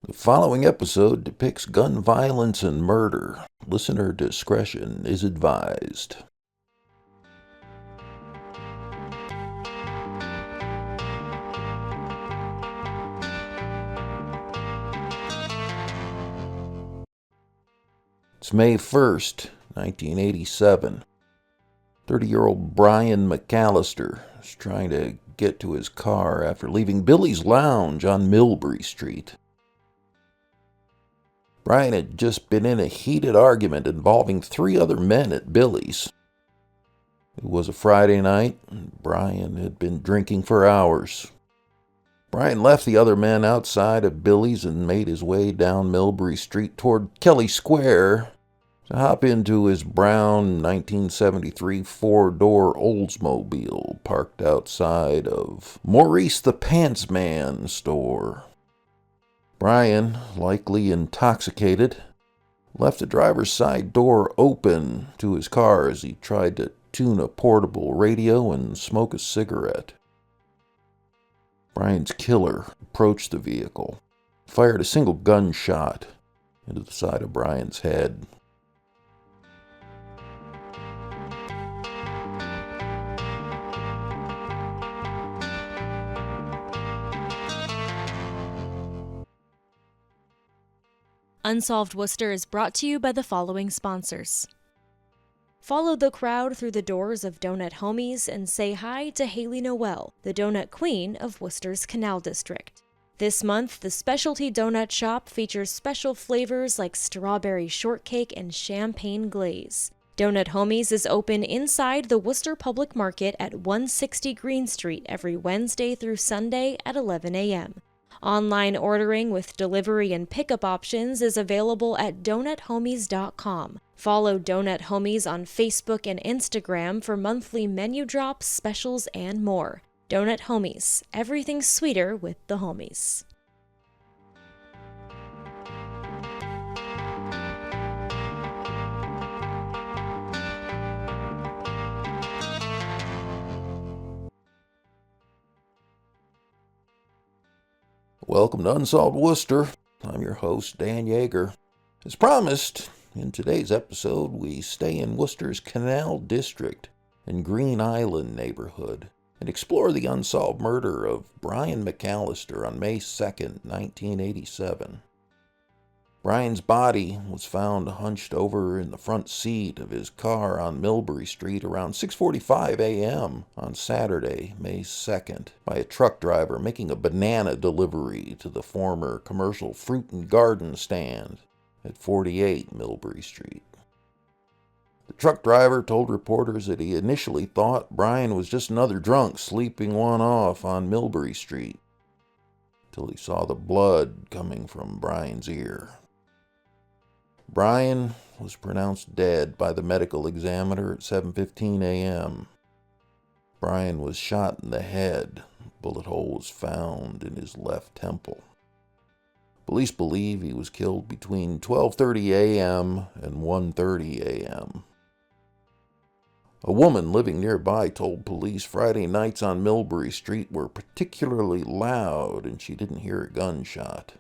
The following episode depicts gun violence and murder. Listener discretion is advised. It's May 1st, 1987. 30-year-old Brian MacAlister is trying to get to his car after leaving Billy's Lounge on Millbury Street. Brian had just been in a heated argument involving three other men at Billy's. It was a Friday night, and Brian had been drinking for hours. Brian left the other men outside of Billy's and made his way down Millbury Street toward Kelly Square to hop into his brown 1973 four-door Oldsmobile parked outside of Maurice the Pants Man store. Brian, likely intoxicated, left the driver's side door open to his car as he tried to tune a portable radio and smoke a cigarette. Brian's killer approached the vehicle, fired a single gunshot into the side of Brian's head. Unsolved Worcester is brought to you by the following sponsors. Follow the crowd through the doors of Donut Homies and say hi to Haley Noel, the donut queen of Worcester's Canal District. This month, the specialty donut shop features special flavors like strawberry shortcake and champagne glaze. Donut Homies is open inside the Worcester Public Market at 160 Green Street every Wednesday through Sunday at 11 a.m. Online ordering with delivery and pickup options is available at donuthomies.com. Follow Donut Homies on Facebook and Instagram for monthly menu drops, specials, and more. Donut Homies, everything sweeter with the homies. Welcome to Unsolved Worcester. I'm your host, Dan Yeager. As promised, in today's episode, we stay in Worcester's Canal District and Green Island neighborhood and explore the unsolved murder of Brian MacAlister on May 2nd, 1987. Brian's body was found hunched over in the front seat of his car on Millbury Street around 6:45 a.m. on Saturday, May 2nd, by a truck driver making a banana delivery to the former commercial fruit and garden stand at 48 Millbury Street. The truck driver told reporters that he initially thought Brian was just another drunk sleeping one off on Millbury Street, till he saw the blood coming from Brian's ear. Brian was pronounced dead by the medical examiner at 7:15 a.m. Brian was shot in the head. A bullet hole was found in his left temple. Police believe he was killed between 12:30 a.m. and 1:30 a.m. A woman living nearby told police Friday nights on Millbury Street were particularly loud and she didn't hear a gunshot.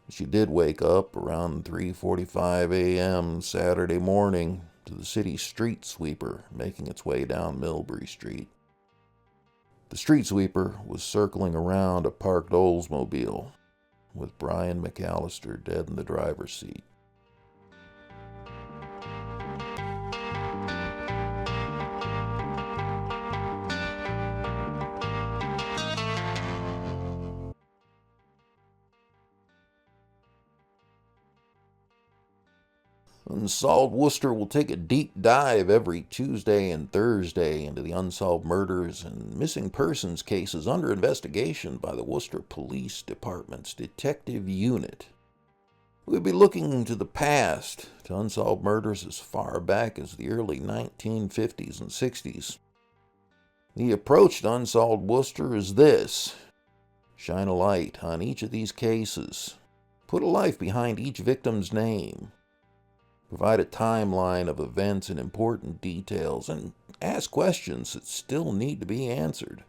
She did wake up around 3:45 a.m. Saturday morning to the city street sweeper making its way down Millbury Street. The street sweeper was circling around a parked Oldsmobile with Brian MacAlister dead in the driver's seat. Unsolved Worcester will take a deep dive every Tuesday and Thursday into the unsolved murders and missing persons cases under investigation by the Worcester Police Department's Detective Unit. We'll be looking to the past, to unsolved murders as far back as the early 1950s and 60s. The approach to Unsolved Worcester is this: shine a light on each of these cases, put a life behind each victim's name, provide a timeline of events and important details, and ask questions that still need to be answered.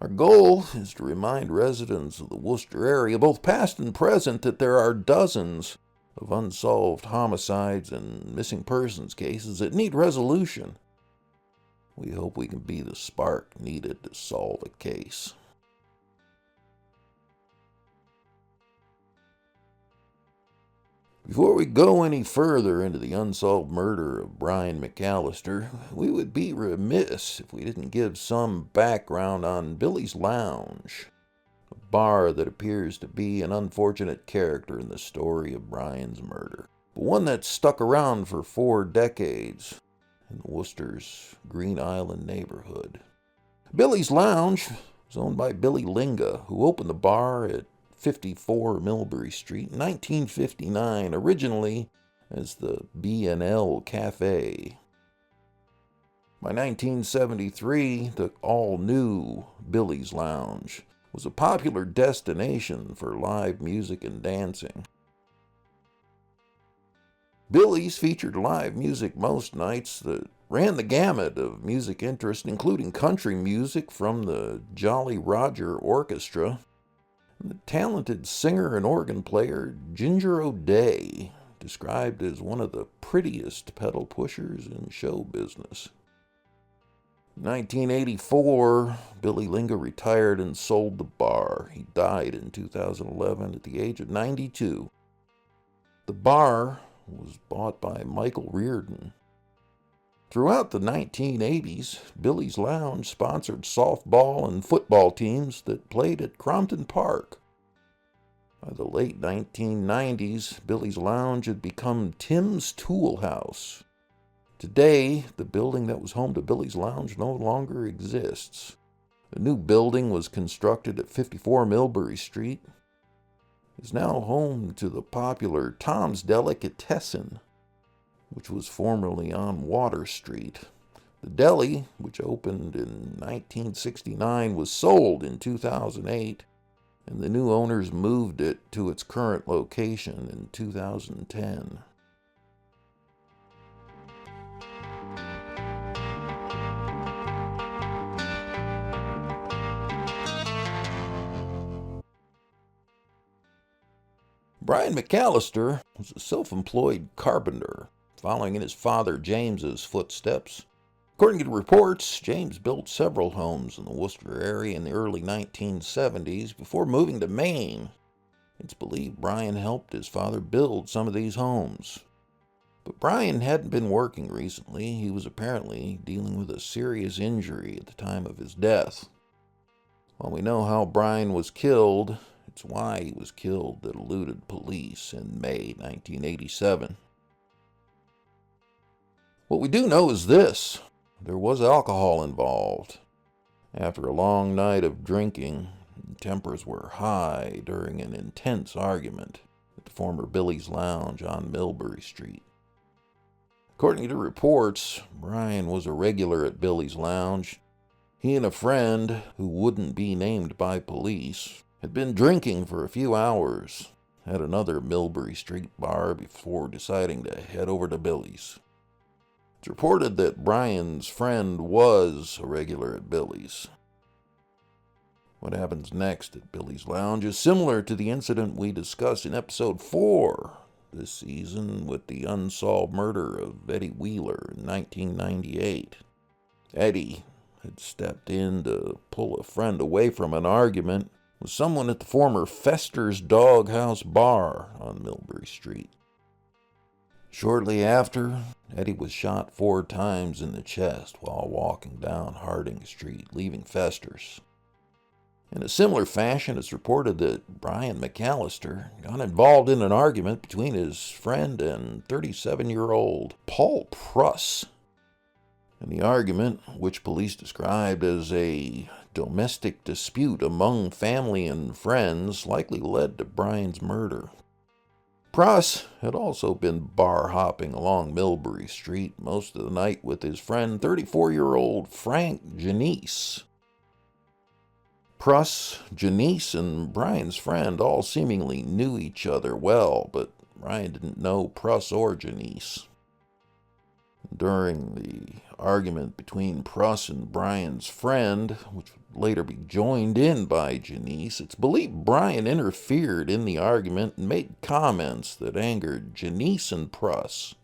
Our goal is to remind residents of the Worcester area, both past and present, that there are dozens of unsolved homicides and missing persons cases that need resolution. We hope we can be the spark needed to solve a case. Before we go any further into the unsolved murder of Brian MacAlister, we would be remiss if we didn't give some background on Billy's Lounge, a bar that appears to be an unfortunate character in the story of Brian's murder, but one that stuck around for 4 decades in Worcester's Green Island neighborhood. Billy's Lounge was owned by Billy Linga, who opened the bar at 54 Millbury Street in 1959, originally as the B&L Cafe. By 1973, the all-new Billy's Lounge was a popular destination for live music and dancing. Billy's featured live music most nights that ran the gamut of music interest, including country music from the Jolly Roger Orchestra, and the talented singer and organ player Ginger O'Day, described as one of the prettiest pedal pushers in show business. In 1984, Billy Linga retired and sold the bar. He died in 2011 at the age of 92. The bar was bought by Michael Reardon. Throughout the 1980s, Billy's Lounge sponsored softball and football teams that played at Crompton Park. By the late 1990s, Billy's Lounge had become Tim's Tool House. Today, the building that was home to Billy's Lounge no longer exists. A new building was constructed at 54 Millbury Street. It is now home to the popular Tom's Delicatessen, which was formerly on Water Street. The deli, which opened in 1969, was sold in 2008, and the new owners moved it to its current location in 2010. Brian MacAlister was a self-employed carpenter, following in his father James's footsteps. According to reports, James built several homes in the Worcester area in the early 1970s before moving to Maine. It's believed Brian helped his father build some of these homes. But Brian hadn't been working recently. He was apparently dealing with a serious injury at the time of his death. While we know how Brian was killed, it's why he was killed that eluded police in May 1987. What we do know is this: there was alcohol involved. After a long night of drinking, tempers were high during an intense argument at the former Billy's Lounge on Millbury Street. According to reports, Brian was a regular at Billy's Lounge. He and a friend, who wouldn't be named by police, had been drinking for a few hours at another Millbury Street bar before deciding to head over to Billy's. It's reported that Brian's friend was a regular at Billy's. What happens next at Billy's Lounge is similar to the incident we discussed in episode 4 this season with the unsolved murder of Eddie Wheeler in 1998. Eddie had stepped in to pull a friend away from an argument with someone at the former Fester's Doghouse Bar on Millbury Street. Shortly after, Eddie was shot 4 times in the chest while walking down Harding Street, leaving Fester's. In a similar fashion, it's reported that Brian MacAlister got involved in an argument between his friend and 37-year-old Paul Pruss. In the argument, which police described as a domestic dispute among family and friends, likely led to Brian's murder. Pruss had also been bar hopping along Millbury Street most of the night with his friend 34-year-old Frank Janice. Pruss, Janice, and Brian's friend all seemingly knew each other well, but Brian didn't know Pruss or Janice. During the argument between Pruss and Brian's friend, which would later be joined in by Janice. It's believed Brian interfered in the argument and made comments that angered Janice and Pruss.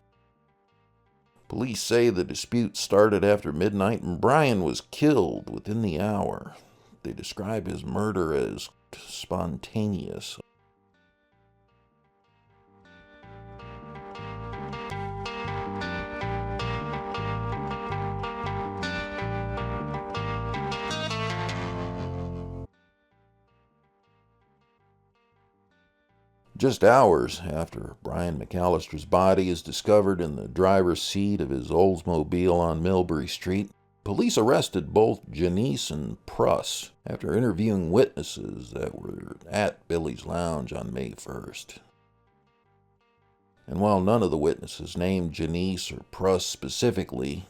Police say the dispute started after midnight and Brian was killed within the hour. They describe his murder as spontaneous. Just hours after Brian MacAlister's body is discovered in the driver's seat of his Oldsmobile on Millbury Street, police arrested both Janice and Pruss after interviewing witnesses that were at Billy's Lounge on May 1st. And while none of the witnesses named Janice or Pruss specifically,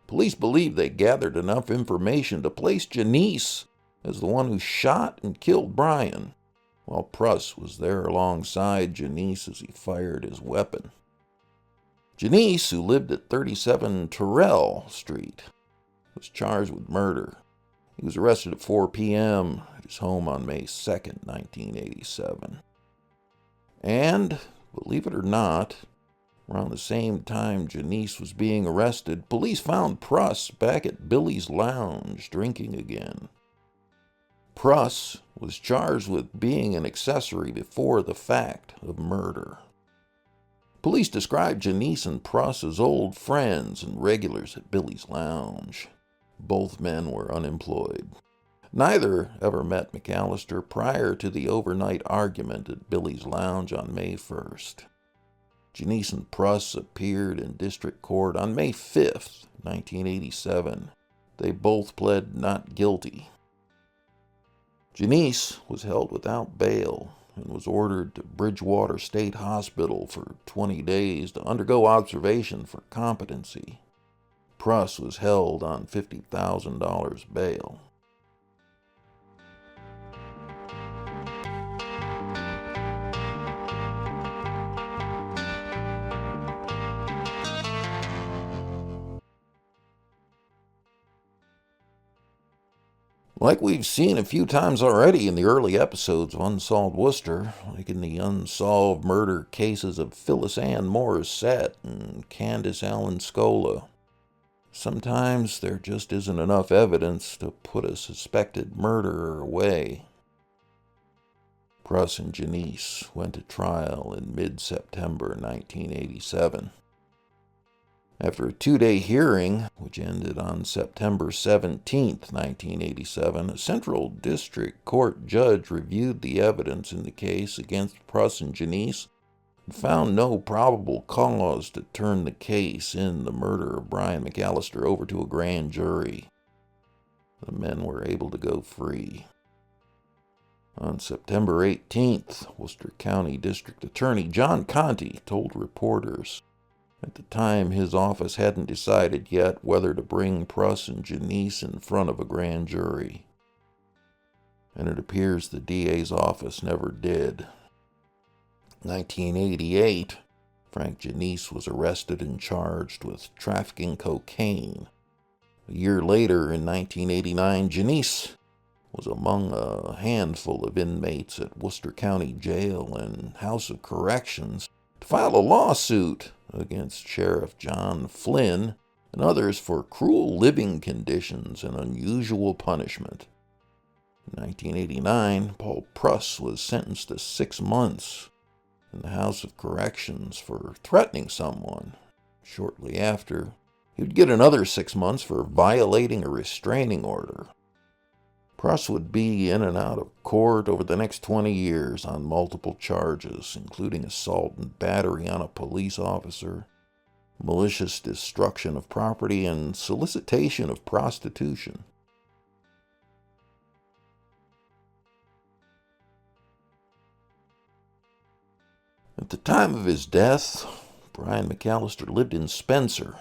police believe they gathered enough information to place Janice as the one who shot and killed Brian, while Pruss was there alongside Janice as he fired his weapon. Janice, who lived at 37 Terrell Street, was charged with murder. He was arrested at 4 p.m. at his home on May 2nd, 1987. And, believe it or not, around the same time Janice was being arrested, police found Pruss back at Billy's Lounge drinking again. Pruss was charged with being an accessory before the fact of murder. Police described Janice and Pruss as old friends and regulars at Billy's Lounge. Both men were unemployed. Neither ever met MacAlister prior to the overnight argument at Billy's Lounge on May 1st. Janice and Pruss appeared in district court on May 5th, 1987. They both pled not guilty. Janice was held without bail and was ordered to Bridgewater State Hospital for 20 days to undergo observation for competency. Pruss was held on $50,000 bail. Like we've seen a few times already in the early episodes of Unsolved Worcester, like in the unsolved murder cases of Phyllis Ann Morissette and Candace Allen Scola, sometimes there just isn't enough evidence to put a suspected murderer away. Pruss and Janice went to trial in mid-September 1987. After a 2-day hearing, which ended on September 17, 1987, a Central District Court judge reviewed the evidence in the case against Pruss and Janice and found no probable cause to turn the case in the murder of Brian MacAlister over to a grand jury. The men were able to go free. On September 18th, Worcester County District Attorney John Conti told reporters at the time his office hadn't decided yet whether to bring Pruss and Janice in front of a grand jury. And it appears the DA's office never did. In 1988, Frank Janice was arrested and charged with trafficking cocaine. A year later, in 1989, Janice was among a handful of inmates at Worcester County Jail and House of Corrections to file a lawsuit against Sheriff John Flynn and others for cruel living conditions and unusual punishment. In 1989, Paul Pruss was sentenced to 6 months in the House of Corrections for threatening someone. Shortly after, he would get another 6 months for violating a restraining order. Pruss would be in and out of court over the next 20 years on multiple charges, including assault and battery on a police officer, malicious destruction of property, and solicitation of prostitution. At the time of his death, Brian MacAlister lived in Spencer.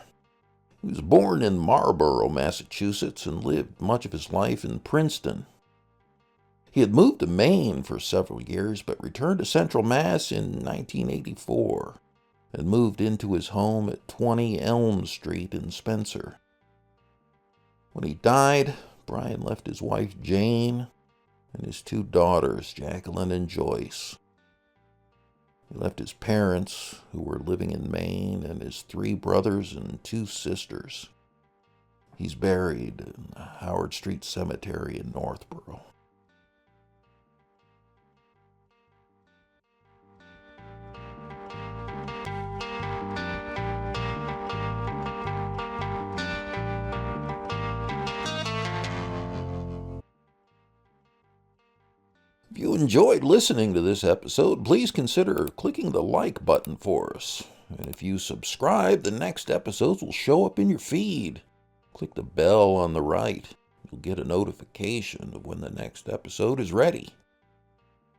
He was born in Marlborough, Massachusetts, and lived much of his life in Princeton. He had moved to Maine for several years, but returned to Central Mass in 1984 and moved into his home at 20 Elm Street in Spencer. When he died, Brian left his wife Jane and his 2 daughters, Jacqueline and Joyce. He left his parents, who were living in Maine, and his 3 brothers and 2 sisters. He's buried in the Howard Street Cemetery in Northborough. If you enjoyed listening to this episode, please consider clicking the like button for us. And if you subscribe, the next episodes will show up in your feed. Click the bell on the right. You'll get a notification of when the next episode is ready.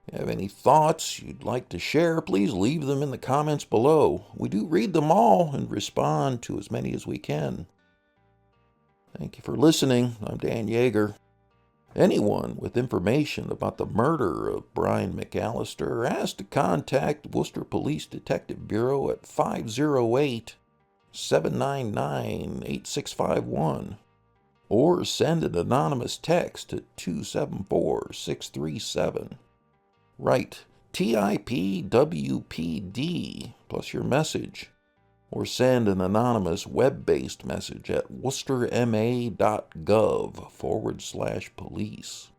If you have any thoughts you'd like to share, please leave them in the comments below. We do read them all and respond to as many as we can. Thank you for listening. I'm Dan Yeager. Anyone with information about the murder of Brian MacAlister has to contact Worcester Police Detective Bureau at 508-799-8651 or send an anonymous text to 274-637. Write TIPWPD plus your message, or send an anonymous web-based message at worcesterma.gov/police.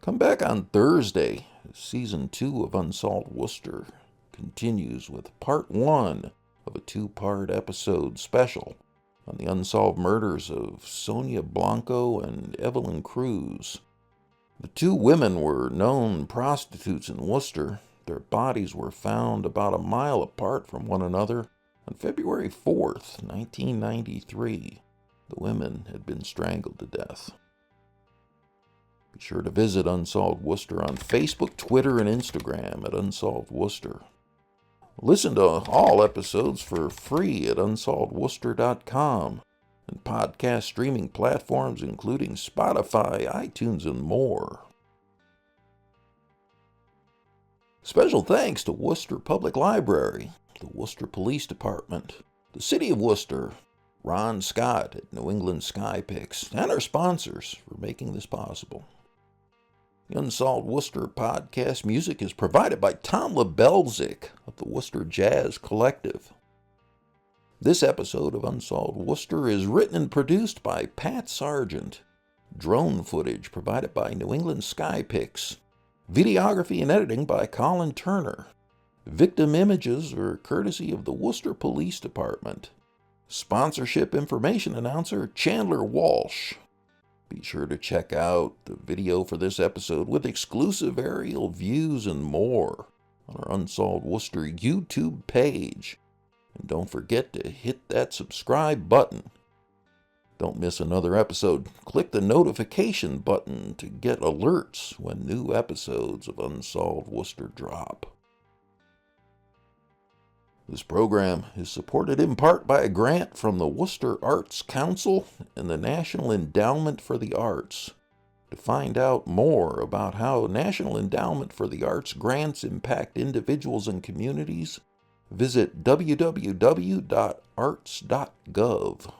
Come back on Thursday. Season 2 of Unsolved Worcester continues with part 1 of a 2-part episode special on the unsolved murders of Sonia Blanco and Evelyn Cruz. The 2 women were known prostitutes in Worcester. Their bodies were found about a mile apart from one another on February 4th, 1993. The women had been strangled to death. Be sure to visit Unsolved Worcester on Facebook, Twitter, and Instagram at Unsolved Worcester. Listen to all episodes for free at unsolvedworcester.com and podcast streaming platforms including Spotify, iTunes, and more. Special thanks to Worcester Public Library, the Worcester Police Department, the City of Worcester, Ron Scott at New England Sky Picks, and our sponsors for making this possible. The Unsolved Worcester podcast music is provided by Tom Lebelzik of the Worcester Jazz Collective. This episode of Unsolved Worcester is written and produced by Pat Sargent. Drone footage provided by New England Sky Picks. Videography and editing by Colin Turner. Victim images are courtesy of the Worcester Police Department. Sponsorship information announcer Chandler Walsh. Be sure to check out the video for this episode with exclusive aerial views and more on our Unsolved Worcester YouTube page. And don't forget to hit that subscribe button. Don't miss another episode. Click the notification button to get alerts when new episodes of Unsolved Worcester drop. This program is supported in part by a grant from the Worcester Arts Council and the National Endowment for the Arts. To find out more about how National Endowment for the Arts grants impact individuals and communities, visit www.arts.gov.